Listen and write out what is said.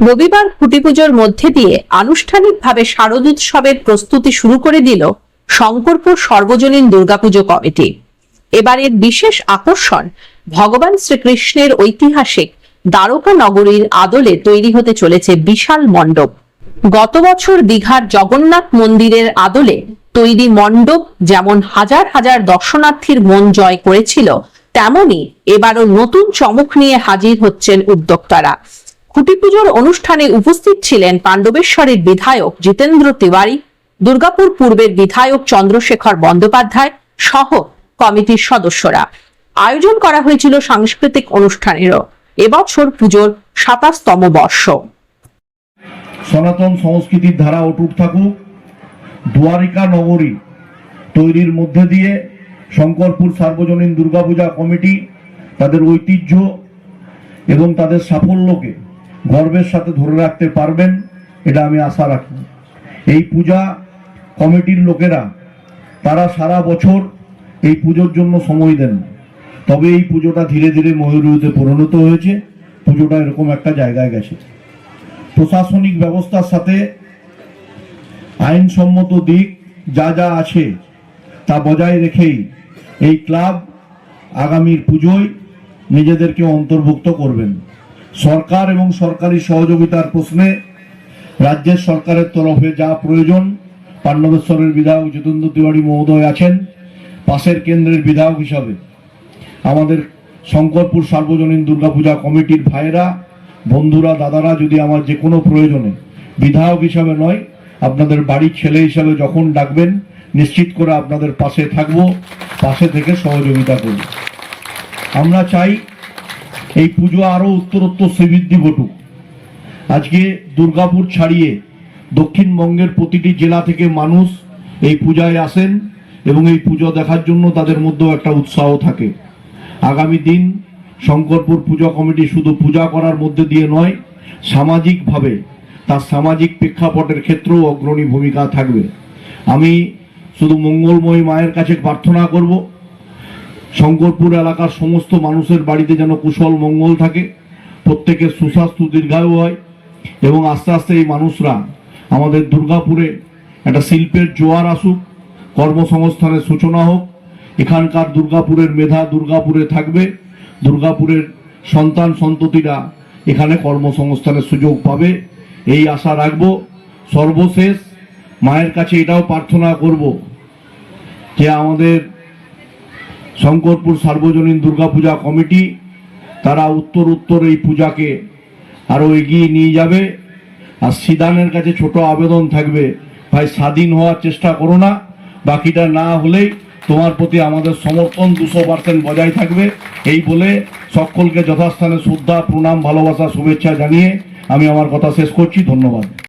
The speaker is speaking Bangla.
রবিবার খুঁটি পুজোর মধ্যে দিয়ে আনুষ্ঠানিকভাবে শারদোৎসবের প্রস্তুতি শুরু করে দিল শঙ্করপুর সর্বজনীন দুর্গাপুজো কমিটি। এবারের বিশেষ আকর্ষণ ভগবান শ্রীকৃষ্ণের ঐতিহাসিক দ্বারকা নগরীর আদলে তৈরি হতে চলেছে বিশাল মণ্ডপ। গত বছর দীঘার জগন্নাথ মন্দিরের আদলে তৈরি মণ্ডপ যেমন হাজার হাজার দর্শনার্থীর মন জয় করেছিল, তেমনি এবারও নতুন চমক নিয়ে হাজির হচ্ছেন উদ্যোক্তারা। খুঁটি পুজোর অনুষ্ঠানে উপস্থিত ছিলেন পাণ্ডবেশ্বরের বিধায়ক জিতেন্দ্র তিওয়ারি, দুর্গাপুর পূর্বের বিধায়ক চন্দ্রশেখর বন্দ্যোপাধ্যায় সহ কমিটির সদস্যরা। আয়োজন করা হয়েছিল সাংস্কৃতিক অনুষ্ঠানেরও। এবছর পুজোর ২৭তম বর্ষ। সনাতন সংস্কৃতির ধারা অটুট থাকুক। দ্বারিকা নগরী তৈরির মধ্যে দিয়ে শঙ্করপুর সার্বজনীন দুর্গাপূজা কমিটি তাদের ঐতিহ্য এবং তাদের সাফল্যকে গর্বের সাথে ধরে রাখতে পারবেন, এটা আমি আশা রাখি। এই পূজা কমিটির লোকেরা তারা সারা বছর এই পুজোর জন্য সময় দেন, তবে এই পুজোটা ধীরে ধীরে ময়ূরীতে পরিণত হয়েছে। পুজোটা এরকম একটা জায়গায় গেছে। প্রশাসনিক ব্যবস্থার সাথে আইনসম্মত দিক যা যা আছে তা বজায় রেখেই এই ক্লাব আগামীর পুজোয় নিজেদেরকে অন্তর্ভুক্ত করবেন। সরকার এবং সরকারি সহযোগিতার প্রশ্নে রাজ্যের সরকারের তরফে যা প্রয়োজন, পাণ্ডবেশ্বরের বিধায়ক জিতেন্দ্র তিওয়ারি মহোদয় আছেন, পাশের কেন্দ্রের বিধায়ক হিসাবে আমাদের শঙ্করপুর সার্বজনীন দুর্গাপূজা কমিটির ভাইয়েরা, বন্ধুরা, দাদারা যদি আমার যে কোনো প্রয়োজনে বিধায়ক হিসাবে নয়, আপনাদের বাড়ির ছেলে হিসাবে যখন ডাকবেন, নিশ্চিত করে আপনাদের পাশে থাকব, পাশে থেকে সহযোগিতা করব। আমরা চাই এই পুজো আরো উত্তরোত্তর শ্রীবৃদ্ধি ঘটুক। আজকে দুর্গাপুর ছাড়িয়ে দক্ষিণবঙ্গের প্রতিটি জেলা থেকে মানুষ এই পূজায় আসেন এবং এই পুজো দেখার জন্য তাদের মধ্যেও একটা উৎসাহ থাকে। আগামী দিন শঙ্করপুর পূজা কমিটি শুধু পূজা করার মধ্যে দিয়ে নয়, সামাজিকভাবে তার সামাজিক প্রেক্ষাপটের ক্ষেত্রেও অগ্রণী ভূমিকা থাকবে। আমি শুধু মঙ্গলময়ী মায়ের কাছে প্রার্থনা করব, শঙ্করপুর এলাকার সমস্ত মানুষের বাড়িতে যেন কুশল মঙ্গল থাকে, প্রত্যেকের সুস্বাস্থ্য দীর্ঘায়ু হয় এবং আস্তে আস্তে এই মানুষরা আমাদের দুর্গাপুরে একটা শিল্পের জোয়ার আসুক, কর্মসংস্থানের সূচনা হোক। এখানকার দুর্গাপুরের মেধা দুর্গাপুরে থাকবে, দুর্গাপুরের সন্তান সন্ততিরা এখানে কর্মসংস্থানের সুযোগ পাবে, এই আশা রাখব। সর্বশেষ মায়ের কাছে এটাও প্রার্থনা করব যে আমাদের শঙ্করপুর সার্বজনীন দুর্গাপূজা কমিটি তারা উত্তর এই পূজাকে আরো এগিয়ে নিয়ে যাবে। আর সিদানের কাছে ছোট আবেদন থাকবে, ভাই স্বাধীন হওয়ার চেষ্টা করো না, বাকিটা না হলেই তোমার প্রতি আমাদের সমর্থন 200% বজায় থাকবে। এই বলে সকলকে যথাস্থানে শ্রদ্ধা, প্রণাম, ভালোবাসা, শুভেচ্ছা জানিয়ে আমি আমার কথা শেষ করছি। ধন্যবাদ।